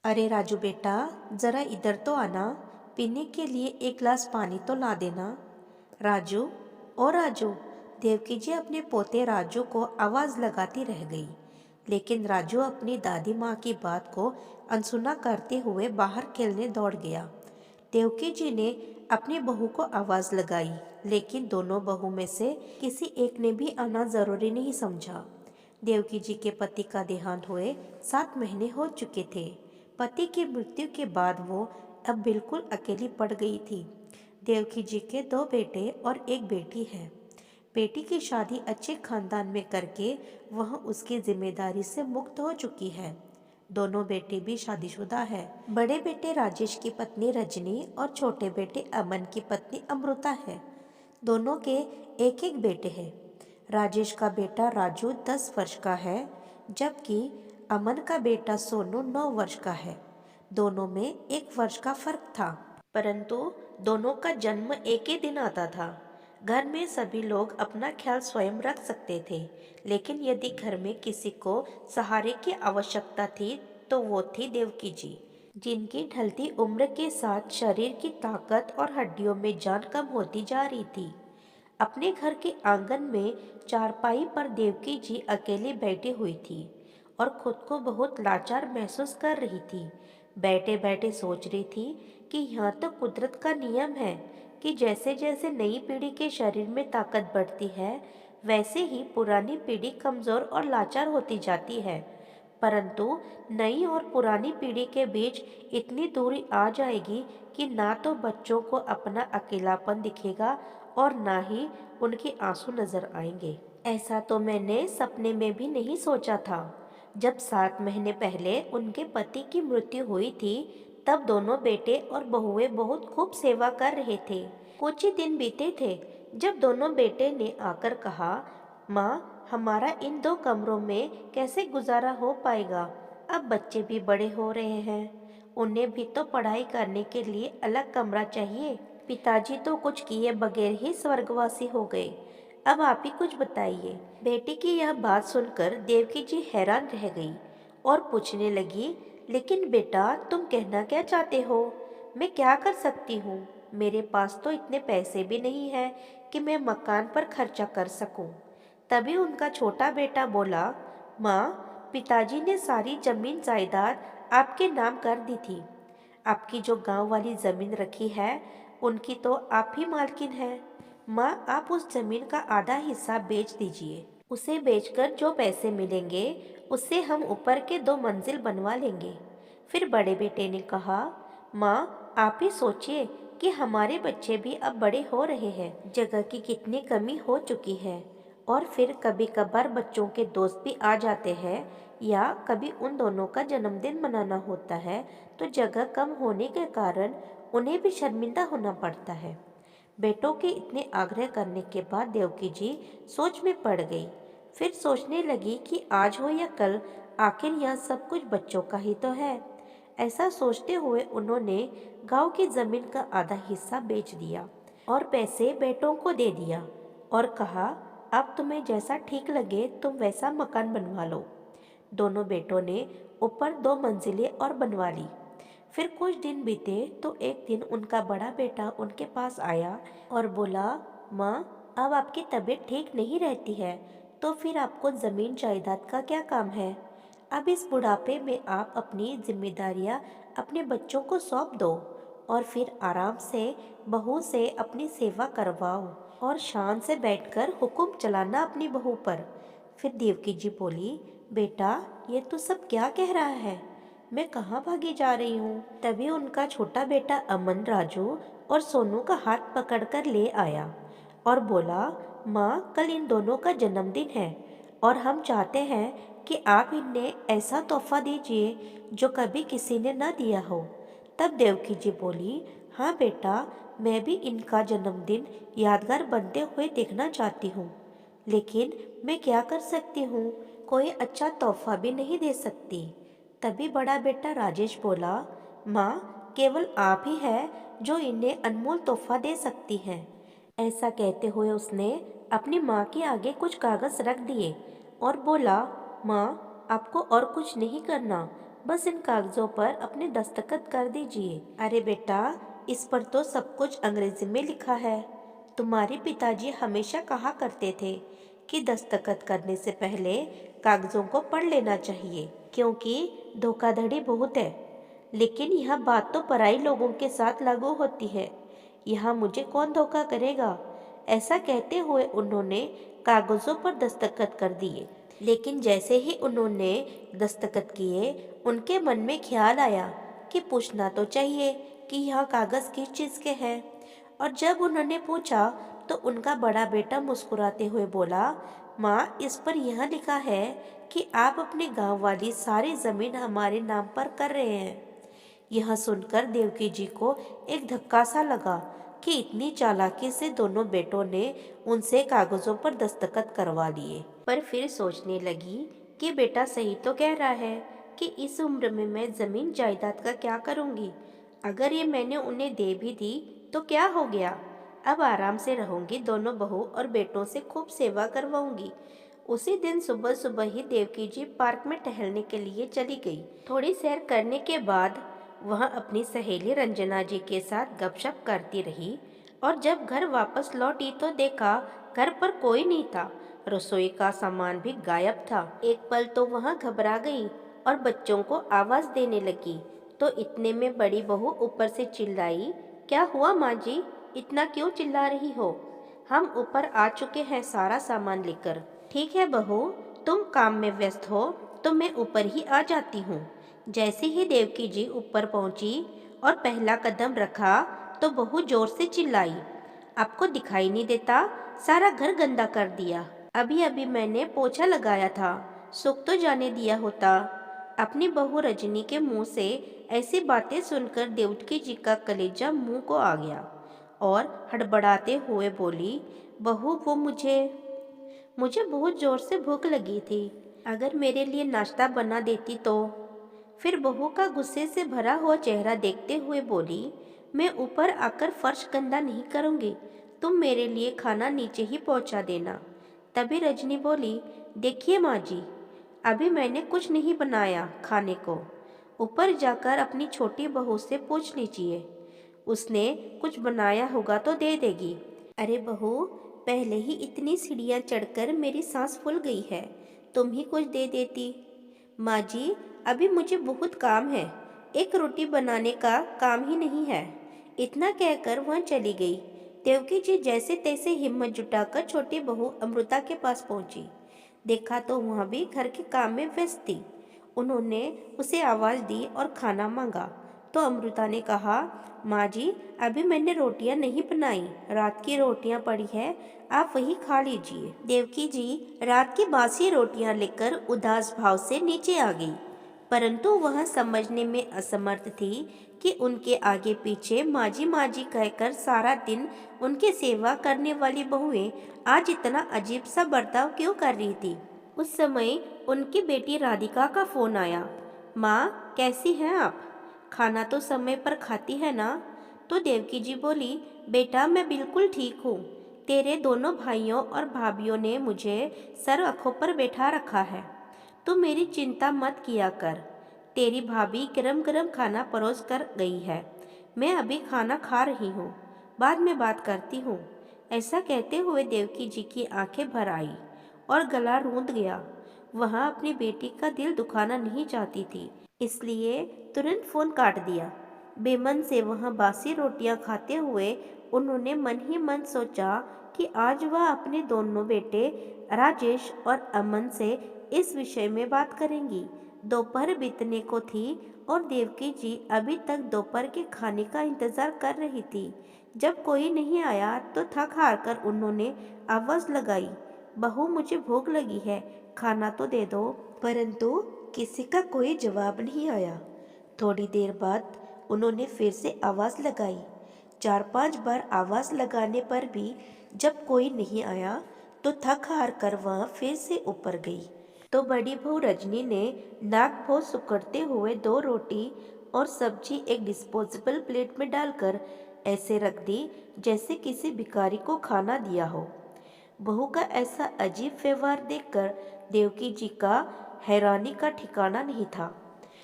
अरे राजू बेटा, जरा इधर तो आना। पीने के लिए एक गिलास पानी तो ला देना। राजू, ओ राजू। देवकी जी अपने पोते राजू को आवाज लगाती रह गई, लेकिन राजू अपनी दादी माँ की बात को अनसुना करते हुए बाहर खेलने दौड़ गया। देवकी जी ने अपनी बहू को आवाज लगाई, लेकिन दोनों बहू में से किसी एक ने भी आना जरूरी नहीं समझा। देवकी जी के पति का देहांत हुए 7 महीने हो चुके थे। पति की मृत्यु के बाद वो अब बिल्कुल अकेली पड़ गई थी। देवकी जी के 2 बेटे और एक बेटी है। बेटी की शादी अच्छे खानदान में करके वह उसकी जिम्मेदारी से मुक्त हो चुकी है। दोनों बेटे भी शादीशुदा है। बड़े बेटे राजेश की पत्नी रजनी और छोटे बेटे अमन की पत्नी अमृता है। दोनों के एक एक बेटे हैं। राजेश का बेटा राजू 10 वर्ष का है, जबकि अमन का बेटा सोनू 9 वर्ष का है। दोनों में 1 वर्ष का फर्क था, परंतु दोनों का जन्म एक ही दिन आता था। घर में सभी लोग अपना ख्याल स्वयं रख सकते थे, लेकिन यदि घर में किसी को सहारे की आवश्यकता थी तो वो थी देवकी जी, जिनकी ढलती उम्र के साथ शरीर की ताकत और हड्डियों में जान कम होती जा रही थी। अपने घर के आंगन में चारपाई पर देवकी जी अकेली बैठी हुई थी और खुद को बहुत लाचार महसूस कर रही थी। बैठे बैठे सोच रही थी कि यह तो कुदरत का नियम है कि जैसे जैसे नई पीढ़ी के शरीर में ताकत बढ़ती है, वैसे ही पुरानी पीढ़ी कमजोर और लाचार होती जाती है। परंतु नई और पुरानी पीढ़ी के बीच इतनी दूरी आ जाएगी कि ना तो बच्चों को अपना अकेलापन दिखेगा और ना ही उनके आंसू नजर आएंगे। ऐसा तो मैंने सपने में भी नहीं सोचा था। जब 7 महीने पहले उनके पति की मृत्यु हुई थी, तब दोनों बेटे और बहुएं बहुत खूब सेवा कर रहे थे। कुछ ही दिन बीते थे जब दोनों बेटे ने आकर कहा, माँ, हमारा इन 2 कमरों में कैसे गुजारा हो पाएगा? अब बच्चे भी बड़े हो रहे हैं, उन्हें भी तो पढ़ाई करने के लिए अलग कमरा चाहिए। पिताजी तो कुछ किए बगैर ही स्वर्गवासी हो गए। अब आप ही कुछ बताइए। बेटी की यह बात सुनकर देवकी जी हैरान रह गई और पूछने लगी, लेकिन बेटा, तुम कहना क्या चाहते हो? मैं क्या कर सकती हूँ? मेरे पास तो इतने पैसे भी नहीं हैं कि मैं मकान पर खर्चा कर सकूं। तभी उनका छोटा बेटा बोला, माँ, पिताजी ने सारी जमीन जायदाद आपके नाम कर दी थी। आपकी जो गांव वाली जमीन रखी है, उनकी तो आप ही मालकिन है। माँ, आप उस जमीन का आधा हिस्सा बेच दीजिए। उसे बेचकर जो पैसे मिलेंगे, उससे हम ऊपर के 2 मंजिल बनवा लेंगे। फिर बड़े बेटे ने कहा, माँ, आप ही सोचिए कि हमारे बच्चे भी अब बड़े हो रहे हैं, जगह की कितनी कमी हो चुकी है। और फिर कभी कभार बच्चों के दोस्त भी आ जाते हैं, या कभी उन दोनों का जन्मदिन मनाना होता है, तो जगह कम होने के कारण उन्हें भी शर्मिंदा होना पड़ता है। बेटों के इतने आग्रह करने के बाद देवकी जी सोच में पड़ गई। फिर सोचने लगी कि आज हो या कल, आखिर यह सब कुछ बच्चों का ही तो है। ऐसा सोचते हुए उन्होंने गांव की जमीन का आधा हिस्सा बेच दिया और पैसे बेटों को दे दिया और कहा, अब तुम्हें जैसा ठीक लगे तुम वैसा मकान बनवा लो। दोनों बेटों ने ऊपर 2 मंजिलें और बनवा ली। फिर कुछ दिन बीते तो एक दिन उनका बड़ा बेटा उनके पास आया और बोला, माँ, अब आपकी तबीयत ठीक नहीं रहती है, तो फिर आपको जमीन जायदाद का क्या काम है? अब इस बुढ़ापे में आप अपनी जिम्मेदारियाँ अपने बच्चों को सौंप दो और फिर आराम से बहू से अपनी सेवा करवाओ और शान से बैठकर हुक्म चलाना अपनी बहू पर। फिर देवकी जी बोली, बेटा, ये तो सब क्या कह रहा है? मैं कहाँ भागी जा रही हूँ? तभी उनका छोटा बेटा अमन राजू और सोनू का हाथ पकड़कर ले आया और बोला, माँ, कल इन दोनों का जन्मदिन है और हम चाहते हैं कि आप इन्हें ऐसा तोहफा दीजिए जो कभी किसी ने न दिया हो। तब देवकी जी बोली, हाँ बेटा, मैं भी इनका जन्मदिन यादगार बनते हुए देखना चाहती हूँ, लेकिन मैं क्या कर सकती हूँ? कोई अच्छा तोहफा भी नहीं दे सकती। तभी बड़ा बेटा राजेश बोला, माँ, केवल आप ही है जो इन्हें अनमोल तोहफा दे सकती हैं। ऐसा कहते हुए उसने अपनी माँ के आगे कुछ कागज रख दिए और बोला, माँ, आपको और कुछ नहीं करना, बस इन कागजों पर अपने दस्तखत कर दीजिए। अरे बेटा, इस पर तो सब कुछ अंग्रेजी में लिखा है। तुम्हारे पिताजी हमेशा कहा करते थे कि दस्तखत करने से पहले कागजों को पढ़ लेना चाहिए, क्योंकि धोखाधड़ी बहुत है। लेकिन यह बात तो पराई लोगों के साथ लागू होती है। यहाँ मुझे कौन धोखा करेगा? ऐसा कहते हुए उन्होंने कागजों पर दस्तखत कर दिए। लेकिन जैसे ही उन्होंने दस्तखत किए, उनके मन में ख्याल आया कि पूछना तो चाहिए कि यह कागज किस चीज़ के हैं। और जब उन्होंने पूछा तो उनका बड़ा बेटा मुस्कुराते हुए बोला, माँ, इस पर यह लिखा है कि आप अपने गांव वाली सारी जमीन हमारे नाम पर कर रहे हैं। यह सुनकर देवकी जी को एक धक्का सा लगा कि इतनी चालाकी से दोनों बेटों ने उनसे कागजों पर दस्तखत करवा लिए। पर फिर सोचने लगी कि बेटा सही तो कह रहा है कि इस उम्र में मैं जमीन जायदाद का क्या करूंगी। अगर ये मैंने उन्हें दे भी दी तो क्या हो गया। अब आराम से रहूंगी, दोनों बहू और बेटों से खूब सेवा करवाऊंगी। उसी दिन सुबह सुबह ही देवकी जी पार्क में टहलने के लिए चली गई। थोड़ी सैर करने के बाद वह अपनी सहेली रंजना जी के साथ गपशप करती रही और जब घर वापस लौटी तो देखा घर पर कोई नहीं था। रसोई का सामान भी गायब था। एक पल तो वह घबरा गई और बच्चों को आवाज देने लगी तो इतने में बड़ी बहू ऊपर से चिल्लाई, क्या हुआ माँ जी, इतना क्यों चिल्ला रही हो? हम ऊपर आ चुके हैं सारा सामान लेकर। ठीक है बहू, तुम काम में व्यस्त हो तो मैं ऊपर ही आ जाती हूँ। जैसे ही देवकी जी ऊपर पहुंची और पहला कदम रखा तो बहू जोर से चिल्लाई, आपको दिखाई नहीं देता? सारा घर गंदा कर दिया। अभी अभी मैंने पोछा लगाया था, सूख तो जाने दिया होता। अपनी बहू रजनी के मुंह से ऐसी बातें सुनकर देवकी जी का कलेजा मुंह को आ गया और हड़बड़ाते हुए बोली, बहू वो मुझे बहुत जोर से भूख लगी थी, अगर मेरे लिए नाश्ता बना देती तो। फिर बहू का गुस्से से भरा हुआ चेहरा देखते हुए बोली, मैं ऊपर आकर फर्श गंदा नहीं करूँगी, तुम मेरे लिए खाना नीचे ही पहुँचा देना। तभी रजनी बोली, देखिए माँ जी, अभी मैंने कुछ नहीं बनाया खाने को, ऊपर जाकर अपनी छोटी बहू से पूछ लीजिए, उसने कुछ बनाया होगा तो दे देगी। अरे बहू, पहले ही इतनी सीढ़ियाँ चढ़कर मेरी सांस फूल गई है, तुम ही कुछ दे देती। माँ जी, अभी मुझे बहुत काम है, एक रोटी बनाने का काम ही नहीं है। इतना कहकर वह चली गई। देवकी जी जैसे तैसे हिम्मत जुटाकर छोटी बहू अमृता के पास पहुंची। देखा तो वह भी घर के काम में व्यस्त थी। उन्होंने उसे आवाज़ दी और खाना मांगा तो अमृता ने कहा, माँ जी, अभी मैंने रोटियां नहीं बनाई, रात की रोटियां पड़ी है, आप वही खा लीजिए। देवकी जी रात की बासी रोटियां लेकर उदास भाव से नीचे आ गई, परंतु वह समझने में असमर्थ थी कि उनके आगे पीछे माजी कहकर सारा दिन उनकी सेवा करने वाली बहुएं आज इतना अजीब सा बर्ताव क्यों कर रही थी। उस समय उनकी बेटी राधिका का फोन आया। माँ, कैसी हैं आप? खाना तो समय पर खाती है ना? तो देवकी जी बोली, बेटा मैं बिल्कुल ठीक हूँ, तेरे दोनों भाइयों और भाभीियों ने मुझे सर आँखों पर बैठा रखा है, तू मेरी चिंता मत किया कर। तेरी भाभी गरम गरम खाना परोस कर गई है, मैं अभी खाना खा रही हूँ, बाद में बात करती हूँ। ऐसा कहते हुए देवकी जी की आंखें भर आई और गला रूंध गया। वह अपनी बेटी का दिल दुखाना नहीं चाहती थी, इसलिए तुरंत फोन काट दिया। बेमन से वह बासी रोटियां खाते हुए उन्होंने मन ही मन सोचा कि आज वह अपने दोनों बेटे राजेश और अमन से इस विषय में बात करेंगी। दोपहर बीतने को थी और देवकी जी अभी तक दोपहर के खाने का इंतजार कर रही थी। जब कोई नहीं आया तो थक हार कर उन्होंने आवाज लगाई, बहू मुझे भूख लगी है, खाना तो दे दो। परंतु किसी का कोई जवाब नहीं आया। थोड़ी देर बाद उन्होंने फिर से आवाज लगाई। 4-5 बार आवाज लगाने पर भी जब कोई नहीं आया तो थक हार कर वह फिर से ऊपर गई। तो बड़ी बहू रजनी ने नाक भौं सुकड़ते हुए 2 रोटी और सब्जी एक डिस्पोजेबल प्लेट में डालकर ऐसे रख दी जैसे किसी भिखारी को खाना दिया हो। बहू का ऐसा अजीब व्यवहार देखकर देवकी जी का हैरानी का ठिकाना नहीं था।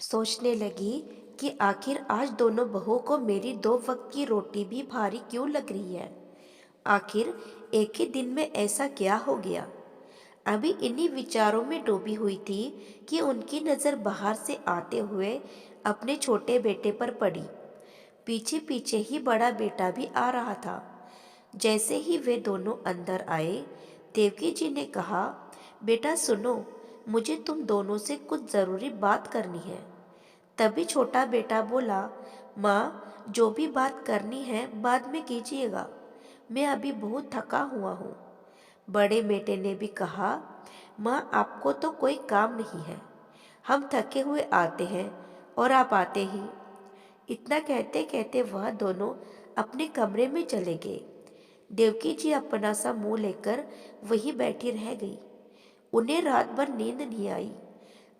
सोचने लगी कि आखिर आज दोनों बहुओं को मेरी 2 वक्त की रोटी भी भारी क्यों लग रही है। आखिर एक ही दिन में ऐसा क्या हो गया। अभी इन्हीं विचारों में डूबी हुई थी कि उनकी नज़र बाहर से आते हुए अपने छोटे बेटे पर पड़ी। पीछे पीछे ही बड़ा बेटा भी आ रहा था। जैसे ही वे दोनों अंदर आए, देवकी जी ने कहा, बेटा सुनो, मुझे तुम दोनों से कुछ ज़रूरी बात करनी है। तभी छोटा बेटा बोला, माँ जो भी बात करनी है बाद में कीजिएगा, मैं अभी बहुत थका हुआ हूँ। बड़े बेटे ने भी कहा, माँ आपको तो कोई काम नहीं है, हम थके हुए आते हैं और आप आते ही। इतना कहते कहते वह दोनों अपने कमरे में चले गए। देवकी जी अपना सा मुंह लेकर वहीं बैठी रह गई। उन्हें रात भर नींद नहीं आई।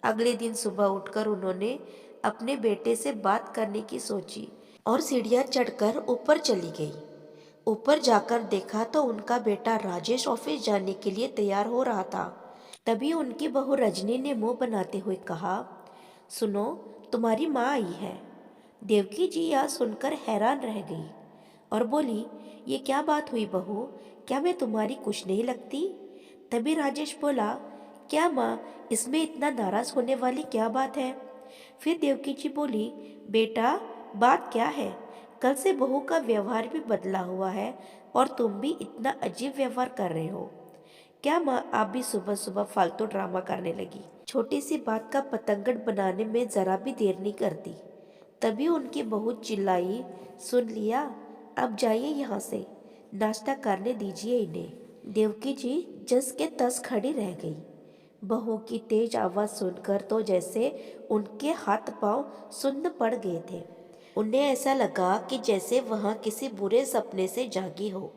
अगले दिन सुबह उठकर उन्होंने अपने बेटे से बात करने की सोची और सीढ़ियां चढ़कर ऊपर चली गई। ऊपर जाकर देखा तो उनका बेटा राजेश ऑफिस जाने के लिए तैयार हो रहा था। तभी उनकी बहू रजनी ने मुंह बनाते हुए कहा, सुनो, तुम्हारी माँ आई है। देवकी जी यह सुनकर हैरान रह गई और बोली, ये क्या बात हुई बहू, क्या मैं तुम्हारी कुछ नहीं लगती। तभी राजेश बोला, क्या माँ, इसमें इतना नाराज होने वाली क्या बात है। फिर देवकी जी बोली, बेटा बात क्या है, कल से बहू का व्यवहार भी बदला हुआ है और तुम भी इतना अजीब व्यवहार कर रहे हो। क्या माँ, आप भी सुबह सुबह फालतू ड्रामा करने लगी। छोटी सी बात का पतंगड़ बनाने में जरा भी देर नहीं करती। तभी उनकी बहू चिल्लाई, सुन लिया, अब जाइए यहाँ से, नाश्ता करने दीजिए इन्हें। देवकी जी जस के तस खड़ी रह गई। बहू की तेज आवाज सुनकर तो जैसे उनके हाथ पांव सुन्न पड़ गए थे। उन्हें ऐसा लगा कि जैसे वहां किसी बुरे सपने से जागी हो।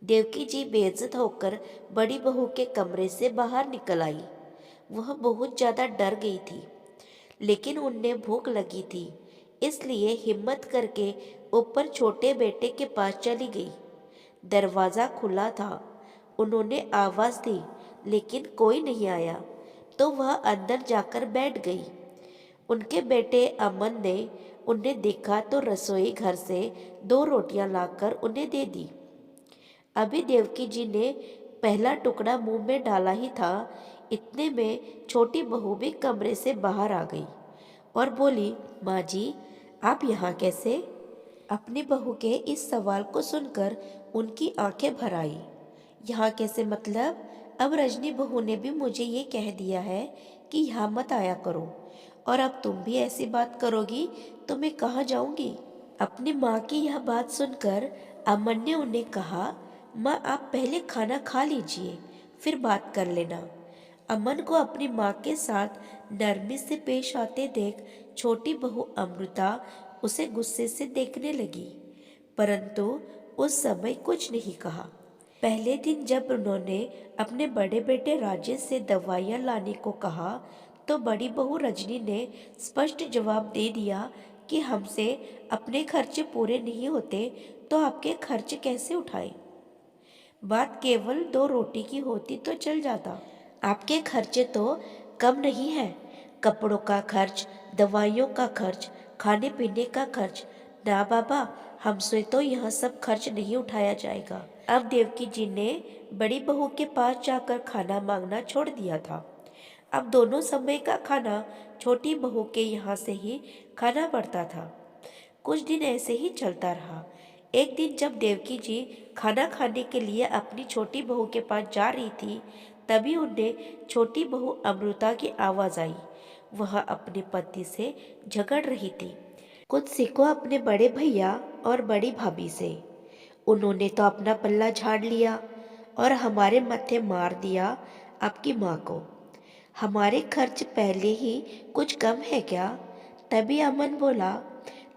देवकी जी बेइज्जत होकर बड़ी बहू के कमरे से बाहर निकल आई। वह बहुत ज्यादा डर गई थी, लेकिन उन्हें भूख लगी थी, इसलिए हिम्मत करके ऊपर छोटे बेटे के पास चली गई। दरवाज़ा खुला था। उन्होंने आवाज़ दी, लेकिन कोई नहीं आया, तो वह अंदर जाकर बैठ गई। उनके बेटे अमन ने उन्हें देखा तो रसोई घर से 2 रोटियां लाकर उन्हें दे दी। अभी देवकी जी ने पहला टुकड़ा मुंह में डाला ही था, इतने में छोटी बहू भी कमरे से बाहर आ गई और बोली, माँ जी आप यहाँ कैसे। अपनी बहू के इस सवाल को सुनकर उनकी आंखें भर आई। यहाँ कैसे मतलब, अब रजनी बहू ने भी मुझे ये कह दिया है कि यहाँ मत आया करो, और अब तुम भी ऐसी बात करोगी तो मैं कहाँ जाऊंगी। अपनी माँ की यह बात सुनकर अमन ने उन्हें कहा, माँ आप पहले खाना खा लीजिए, फिर बात कर लेना। अमन को अपनी माँ के साथ नरमी से पेश आते देख छोटी बहू अमृता उसे गुस्से से देखने लगी, परंतु उस समय कुछ नहीं कहा। पहले दिन जब उन्होंने अपने बड़े बेटे राजेश से दवाइयाँ लाने को कहा, तो बड़ी बहू रजनी ने स्पष्ट जवाब दे दिया कि हमसे अपने खर्चे पूरे नहीं होते तो आपके खर्च कैसे उठाएं। बात केवल 2 रोटी की होती तो चल जाता, आपके खर्चे तो कम नहीं है। कपड़ों का खर्च, दवाइयों का खर्च, खाने पीने का खर्च। ना बाबा, हमसे तो यह सब खर्च नहीं उठाया जाएगा। अब देवकी जी ने बड़ी बहू के पास जाकर खाना मांगना छोड़ दिया था। अब दोनों समय का खाना छोटी बहू के यहाँ से ही खाना पड़ता था। कुछ दिन ऐसे ही चलता रहा। एक दिन जब देवकी जी खाना खाने के लिए अपनी छोटी बहू के पास जा रही थी, तभी उन्हें छोटी बहू अमृता की आवाज़ आई। वह अपने पति से झगड़ रही थी। कुछ सीखो अपने बड़े भैया और बड़ी भाभी से। उन्होंने तो अपना पल्ला झाड़ लिया और हमारे मत्थे मार दिया आपकी माँ को। हमारे खर्च पहले ही कुछ कम है क्या। तभी अमन बोला,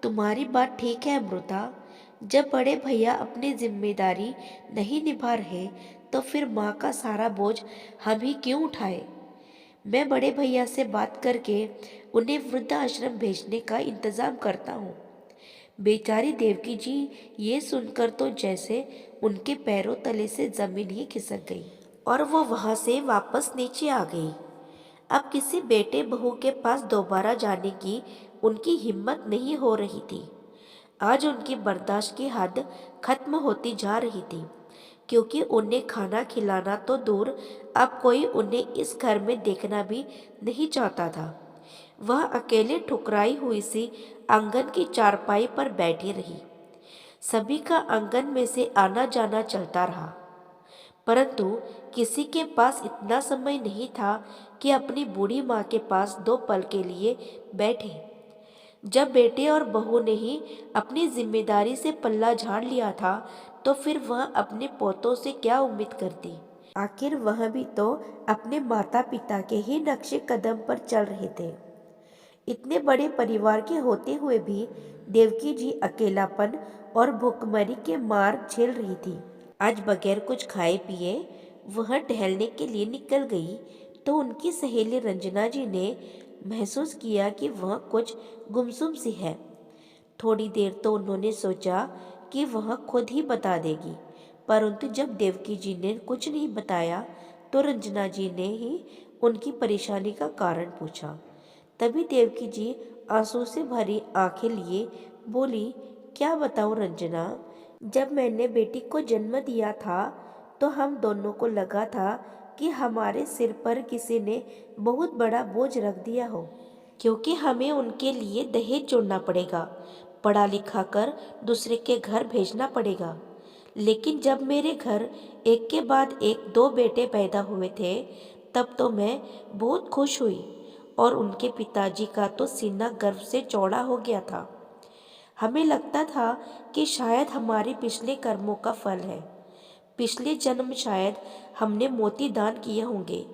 तुम्हारी बात ठीक है अमृता, जब बड़े भैया अपनी जिम्मेदारी नहीं निभा रहे तो फिर माँ का सारा बोझ हम ही क्यों उठाए। मैं बड़े भैया से बात करके उन्हें वृद्धाश्रम भेजने का इंतजाम करता हूँ। बेचारी देवकी जी ये सुनकर तो जैसे उनके पैरों तले से जमीन ही खिसक गई और वो वहाँ से वापस नीचे आ गई। अब किसी बेटे बहू के पास दोबारा जाने की उनकी हिम्मत नहीं हो रही थी। आज उनकी बर्दाश्त की हद खत्म होती जा रही थी, क्योंकि उन्हें खाना खिलाना तो दूर, अब कोई उन्हें इस घर में देखना भी नहीं चाहता था। वह अकेले ठुकराई हुई सी आंगन की चारपाई पर बैठी रही। सभी का आंगन में से आना जाना चलता रहा, परंतु किसी के पास इतना समय नहीं था कि अपनी बूढ़ी माँ के पास 2 पल के लिए बैठे। जब बेटे और बहू ने ही अपनी जिम्मेदारी से पल्ला झाड़ लिया था, तो फिर वह अपने पोतों से क्या उम्मीद करती। आखिर वह भी तो अपने माता पिता के ही नक्शे कदम पर चल रहे थे। इतने बड़े परिवार के होते हुए भी देवकी जी अकेलापन और भूखमरी के मार झेल रही थी। आज बगैर कुछ खाए पिए वह टहलने के लिए निकल गई, तो उनकी सहेली रंजना जी ने महसूस किया कि वह कुछ गुमसुम सी है। थोड़ी देर तो उन्होंने सोचा कि वह खुद ही बता देगी, परंतु जब देवकी जी ने कुछ नहीं बताया, तो रंजना जी ने ही उनकी परेशानी का कारण पूछा। तभी देवकी जी आंसू से भरी आंखें लिए बोली, क्या बताऊं रंजना, जब मैंने बेटी को जन्म दिया था तो हम दोनों को लगा था कि हमारे सिर पर किसी ने बहुत बड़ा बोझ रख दिया हो, क्योंकि हमें उनके लिए दहेज जोड़ना पड़ेगा, पढ़ा लिखा कर दूसरे के घर भेजना पड़ेगा। लेकिन जब मेरे घर एक के बाद एक 2 बेटे पैदा हुए थे, तब तो मैं बहुत खुश हुई, और उनके पिताजी का तो सीना गर्व से चौड़ा हो गया था। हमें लगता था कि शायद हमारे पिछले कर्मों का फल है। पिछले जन्म शायद हमने मोती दान किए होंगे,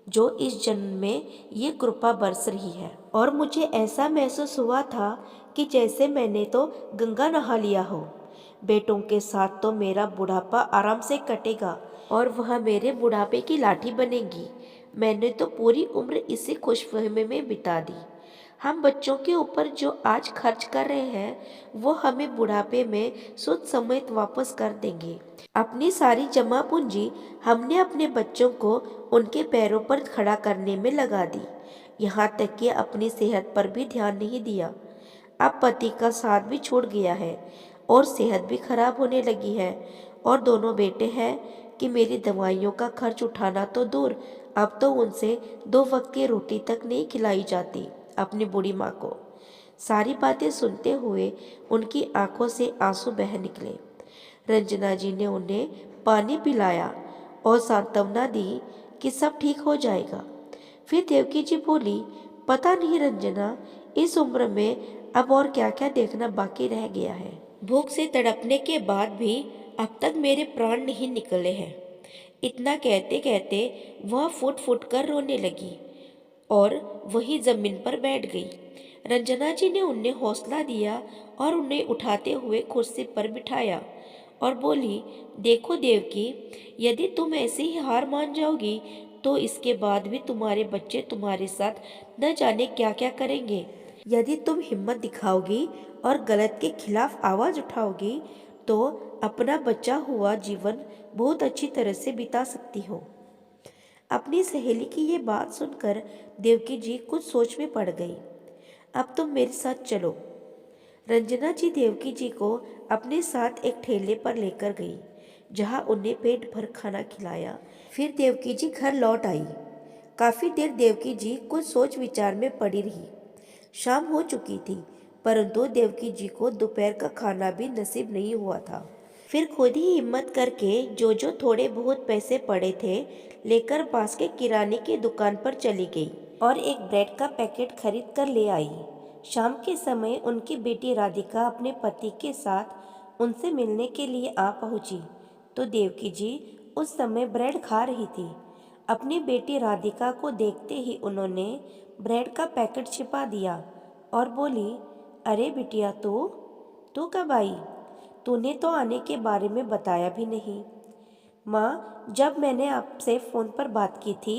जो इस जन्म में ये कृपा बरस रही है। और मुझे ऐसा महसूस हुआ था कि जैसे मैंने तो गंगा नहा लिया हो। बेटों के साथ तो मेरा बुढ़ापा आराम से कटेगा और वह मेरे बुढ़ापे की लाठी बनेगी। मैंने तो पूरी उम्र इसी खुशफहमी में बिता दी। हम बच्चों के ऊपर जो आज खर्च कर रहे हैं, वो हमें बुढ़ापे में सुध समेत वापस कर देंगे। अपनी सारी जमा पूंजी हमने अपने बच्चों को उनके पैरों पर खड़ा करने में लगा दी, यहाँ तक कि अपनी सेहत पर भी ध्यान नहीं दिया। अब पति का साथ भी छूट गया है और सेहत भी खराब होने लगी है, और दोनों बेटे हैं कि मेरी दवाइयों का खर्च उठाना तो दूर, अब तो उनसे 2 वक्त की रोटी तक नहीं खिलाई जाती अपनी बूढ़ी माँ को। सारी बातें सुनते हुए उनकी आंखों से आंसू बह निकले। रंजना जी ने उन्हें पानी पिलाया और सांत्वना दी कि सब ठीक हो जाएगा। फिर देवकी जी बोली, पता नहीं रंजना, इस उम्र में अब और क्या क्या देखना बाकी रह गया है। भूख से तड़पने के बाद भी अब तक मेरे प्राण नहीं निकले हैं। इतना कहते कहते वह फुट फुट कर रोने लगी और वही जमीन पर बैठ गई। रंजना जी ने उन्हें हौसला दिया और उन्हें उठाते हुए कुर्सी पर बिठाया और बोली, देखो देवकी, यदि तुम ऐसे ही हार मान जाओगी तो इसके बाद भी तुम्हारे बच्चे तुम्हारे साथ न जाने क्या क्या करेंगे। यदि तुम हिम्मत दिखाओगी और गलत के खिलाफ आवाज उठाओगी तो अपना बचा हुआ जीवन बहुत अच्छी तरह से बिता सकती हो। अपनी सहेली की ये बात सुनकर देवकी जी कुछ सोच में पड़ गई। अब तुम मेरे साथ चलो। रंजना जी देवकी जी को अपने साथ एक ठेले पर लेकर गई, जहां उन्हें पेट भर खाना खिलाया। फिर देवकी जी घर लौट आई। काफी देर देवकी जी कुछ सोच विचार में पड़ी रही। शाम हो चुकी थी, परंतु देवकी जी को दोपहर का खाना भी नसीब नहीं हुआ था। फिर खुद ही हिम्मत करके जो थोड़े बहुत पैसे पड़े थे लेकर पास के किराने की दुकान पर चली गई और एक ब्रेड का पैकेट खरीद कर ले आई। शाम के समय उनकी बेटी राधिका अपने पति के साथ उनसे मिलने के लिए आ पहुंची, तो देवकी जी उस समय ब्रेड खा रही थी। अपनी बेटी राधिका को देखते ही उन्होंने ब्रेड का पैकेट छिपा दिया और बोली, अरे बिटिया, तू कब आई? तूने तो आने के बारे में बताया भी नहीं। माँ, जब मैंने आपसे फ़ोन पर बात की थी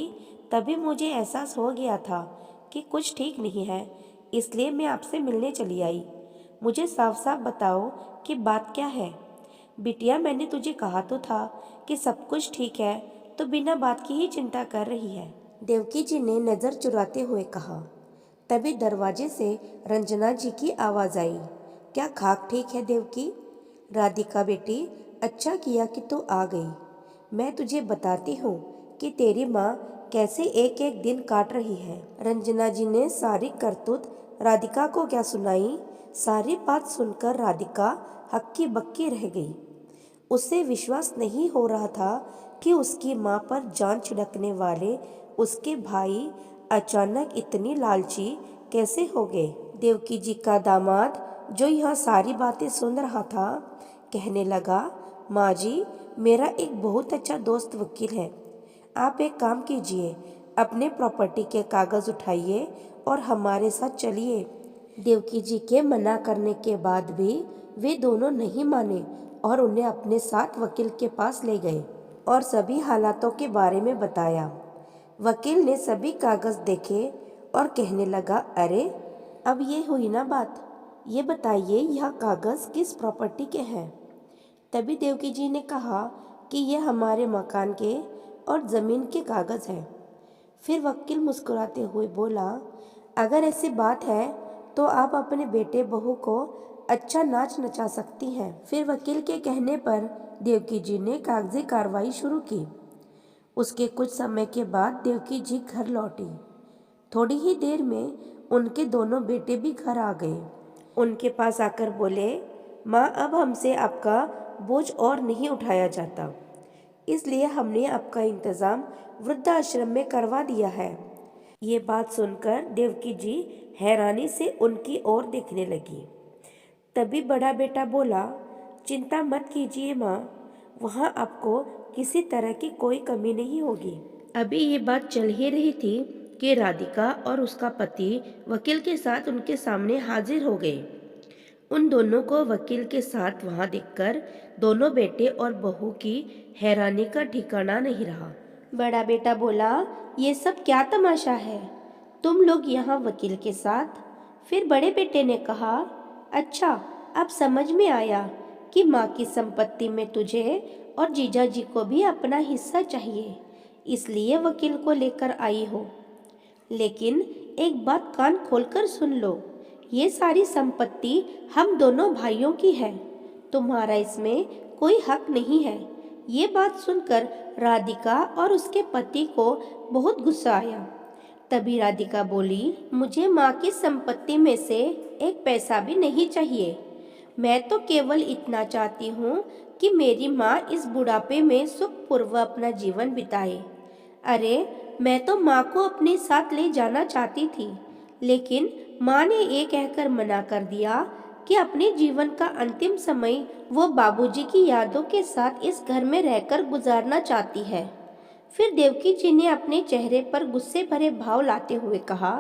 तभी मुझे एहसास हो गया था कि कुछ ठीक नहीं है, इसलिए मैं आपसे मिलने चली आई। मुझे साफ साफ बताओ कि बात क्या है। बिटिया, मैंने तुझे कहा तो था कि सब कुछ ठीक है, तो बिना बात की ही चिंता कर रही है। देवकी जी ने नज़र चुराते हुए कहा। तभी दरवाजे से रंजना जी की आवाज़ आई। क्या खाक ठीक है देवकी? राधिका बेटी, अच्छा किया कि तू आ गई। मैं तुझे बताती हूँ कि तेरी माँ कैसे एक एक दिन काट रही है। रंजना जी ने सारी करतूत राधिका को क्या सुनाई। सारी बात सुनकर राधिका हक्की बक्की रह गई। उसे विश्वास नहीं हो रहा था कि उसकी माँ पर जान छिड़कने वाले उसके भाई अचानक इतनी लालची कैसे हो गए। देवकी जी का दामाद जो यहाँ सारी बातें सुन रहा था कहने लगा, माँ जी, मेरा एक बहुत अच्छा दोस्त वकील है। आप एक काम कीजिए, अपने प्रॉपर्टी के कागज़ उठाइए और हमारे साथ चलिए। देवकी जी के मना करने के बाद भी वे दोनों नहीं माने और उन्हें अपने साथ वकील के पास ले गए और सभी हालातों के बारे में बताया। वकील ने सभी कागज़ देखे और कहने लगा, अरे अब ये हुई ना बात, ये बताइए यह कागज़ किस प्रॉपर्टी के हैं। तभी देवकी जी ने कहा कि यह हमारे मकान के और ज़मीन के कागज़ हैं। फिर वकील मुस्कुराते हुए बोला, अगर ऐसी बात है तो आप अपने बेटे बहू को अच्छा नाच नचा सकती हैं। फिर वकील के कहने पर देवकी जी ने कागजी कार्रवाई शुरू की। उसके कुछ समय के बाद देवकी जी घर लौटी। थोड़ी ही देर में उनके दोनों बेटे भी घर आ गए। उनके पास आकर बोले, माँ, अब हमसे आपका बोझ और नहीं उठाया जाता, इसलिए हमने आपका इंतज़ाम वृद्धाश्रम में करवा दिया है। ये बात सुनकर देवकी जी हैरानी से उनकी ओर देखने लगी। तभी बड़ा बेटा बोला, चिंता मत कीजिए माँ, वहाँ आपको किसी तरह की कोई कमी नहीं होगी। अभी ये बात चल ही रही थी कि राधिका और उसका पति वकील के साथ उनके सामने हाजिर हो गए। उन दोनों को वकील के साथ वहां देखकर दोनों बेटे और बहू की हैरानी का ठिकाना नहीं रहा। बड़ा बेटा बोला, ये सब क्या तमाशा है, तुम लोग यहाँ वकील के साथ? फिर बड़े बेटे ने कहा, अच्छा, अब समझ में आया कि माँ की संपत्ति में तुझे और जीजा जी को भी अपना हिस्सा चाहिए, इसलिए वकील को लेकर आई हो। लेकिन एक बात कान खोलकर सुन लो, ये सारी संपत्ति हम दोनों भाइयों की है, तुम्हारा इसमें कोई हक नहीं है। ये बात सुनकर राधिका और उसके पति को बहुत गुस्सा आया। तभी राधिका बोली, मुझे माँ की संपत्ति में से एक पैसा भी नहीं चाहिए। मैं तो केवल इतना चाहती हूँ कि मेरी माँ इस बुढ़ापे में सुखपूर्वक अपना जीवन बिताए। अरे, मैं तो माँ को अपने साथ ले जाना चाहती थी, लेकिन माँ ने ये कहकर मना कर दिया कि अपने जीवन का अंतिम समय वो बाबूजी की यादों के साथ इस घर में रहकर गुजारना चाहती है। फिर देवकी जी ने अपने चेहरे पर गुस्से भरे भाव लाते हुए कहा,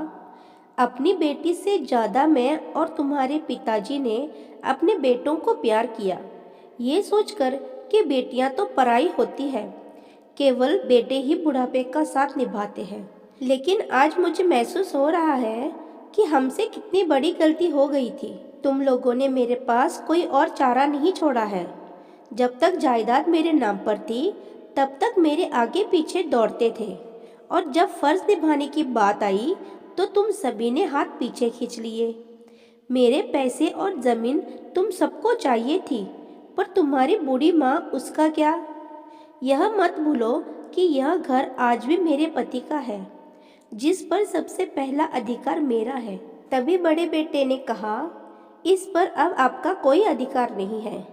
अपनी बेटी से ज़्यादा मैं और तुम्हारे पिताजी ने अपने बेटों को प्यार किया, ये सोचकर कि बेटियां तो पराई होती है, केवल बेटे ही बुढ़ापे का साथ निभाते हैं। लेकिन आज मुझे महसूस हो रहा है कि हमसे कितनी बड़ी गलती हो गई थी। तुम लोगों ने मेरे पास कोई और चारा नहीं छोड़ा है। जब तक जायदाद मेरे नाम पर थी, तब तक मेरे आगे पीछे दौड़ते थे, और जब फर्ज निभाने की बात आई तो तुम सभी ने हाथ पीछे खींच लिए। मेरे पैसे और जमीन तुम सबको चाहिए थी, पर तुम्हारी बूढ़ी माँ, उसका क्या? यह मत भूलो कि यह घर आज भी मेरे पति का है, जिस पर सबसे पहला अधिकार मेरा है। तभी बड़े बेटे ने कहा, इस पर अब आपका कोई अधिकार नहीं है।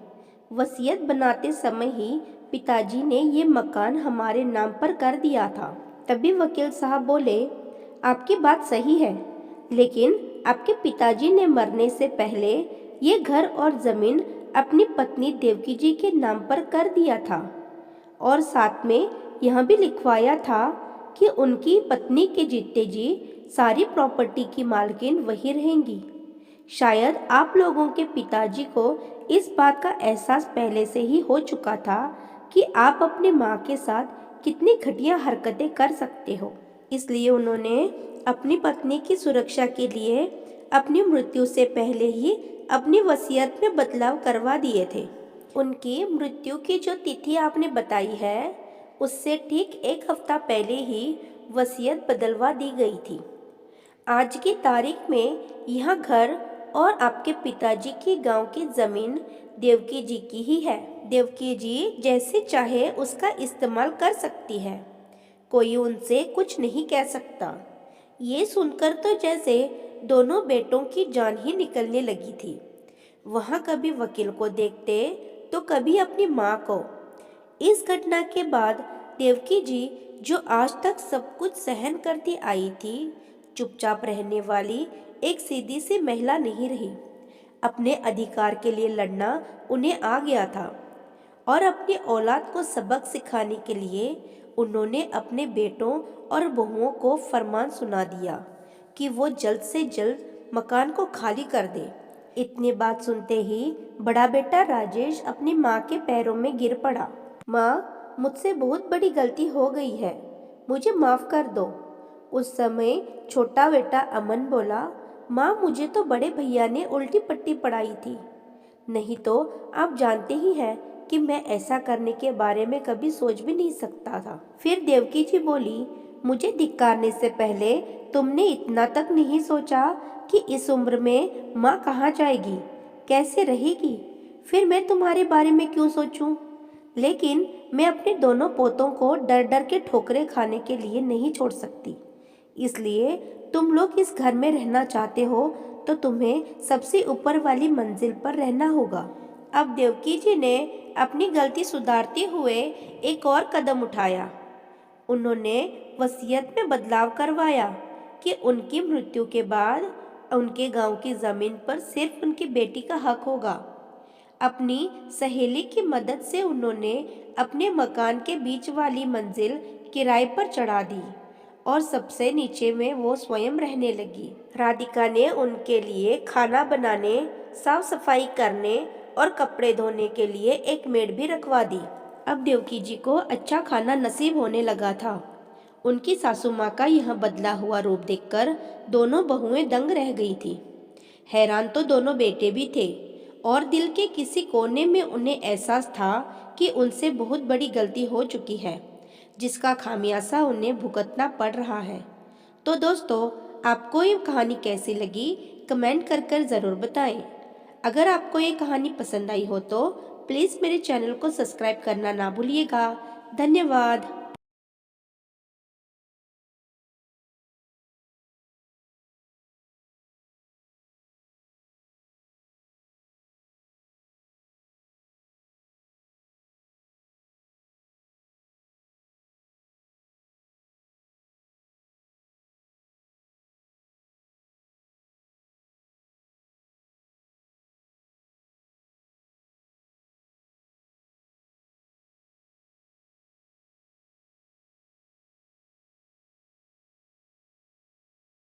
वसीयत बनाते समय ही पिताजी ने ये मकान हमारे नाम पर कर दिया था। तभी वकील साहब बोले, आपकी बात सही है, लेकिन आपके पिताजी ने मरने से पहले ये घर और ज़मीन अपनी पत्नी देवकी जी के नाम पर कर दिया था, और साथ में यह भी लिखवाया था कि उनकी पत्नी के जीते जी सारी प्रॉपर्टी की मालकिन वही रहेंगी। शायद आप लोगों के पिताजी को इस बात का एहसास पहले से ही हो चुका था कि आप अपनी माँ के साथ कितनी घटिया हरकतें कर सकते हो, इसलिए उन्होंने अपनी पत्नी की सुरक्षा के लिए अपनी मृत्यु से पहले ही अपनी वसीयत में बदलाव करवा दिए थे। उनकी मृत्यु की जो तिथि आपने बताई है, उससे ठीक एक हफ्ता पहले ही वसीयत बदलवा दी गई थी। आज की तारीख में यह घर और आपके पिताजी की गांव की ज़मीन देवकी जी की ही है। देवकी जी जैसे चाहे उसका इस्तेमाल कर सकती है, कोई उनसे कुछ नहीं कह सकता। ये सुनकर तो जैसे दोनों बेटों की जान ही निकलने लगी थी। वहाँ कभी वकील को देखते तो कभी अपनी माँ को। इस घटना के बाद देवकी जी, जो आज तक सब कुछ सहन करती आई थी, चुपचाप रहने वाली एक सीधी सी महिला नहीं रही। अपने अधिकार के लिए लड़ना उन्हें आ गया था और अपनी औलाद को सबक सिखाने के लिए उन्होंने अपने बेटों और बहुओं को फरमान सुना दिया कि वो जल्द से जल्द मकान को खाली कर दे। इतनी बात सुनते ही बड़ा बेटा राजेश अपनी माँ के पैरों में गिर पड़ा। माँ, मुझसे बहुत बड़ी गलती हो गई है, मुझे माफ़ कर दो। उस समय छोटा बेटा अमन बोला, माँ मुझे तो बड़े भैया ने उल्टी पट्टी पढ़ाई थी, नहीं तो आप जानते ही हैं कि मैं ऐसा करने के बारे में कभी सोच भी नहीं सकता था। फिर देवकी जी बोली, मुझे धिक्कारने से पहले तुमने इतना तक नहीं सोचा कि इस उम्र में माँ कहाँ जाएगी, कैसे रहेगी? फिर मैं तुम्हारे बारे में क्यों सोचूं? लेकिन मैं अपने दोनों पोतों को डर डर के ठोकरें खाने के लिए नहीं छोड़ सकती। इसलिए तुम लोग इस घर में रहना चाहते हो तो तुम्हें सबसे ऊपर वाली मंजिल पर रहना होगा। अब देवकी जी ने अपनी गलती सुधारते हुए एक और कदम उठाया। उन्होंने वसीयत में बदलाव करवाया कि उनकी मृत्यु के बाद उनके गांव की ज़मीन पर सिर्फ उनकी बेटी का हक होगा। अपनी सहेली की मदद से उन्होंने अपने मकान के बीच वाली मंजिल किराए पर चढ़ा दी और सबसे नीचे में वो स्वयं रहने लगी। राधिका ने उनके लिए खाना बनाने, साफ सफाई करने और कपड़े धोने के लिए एक मेड भी रखवा दी। अब देवकी जी को अच्छा खाना नसीब होने लगा था। उनकी सासू माँ का यह बदला हुआ रूप देखकर दोनों बहुएं दंग रह गई थी। हैरान तो दोनों बेटे भी थे और दिल के किसी कोने में उन्हें एहसास था कि उनसे बहुत बड़ी गलती हो चुकी है, जिसका खामियाजा उन्हें भुगतना पड़ रहा है। तो दोस्तों, आपको ये कहानी कैसी लगी कमेंट कर ज़रूर बताएं। अगर आपको ये कहानी पसंद आई हो तो प्लीज़ मेरे चैनल को सब्सक्राइब करना ना भूलिएगा। धन्यवाद।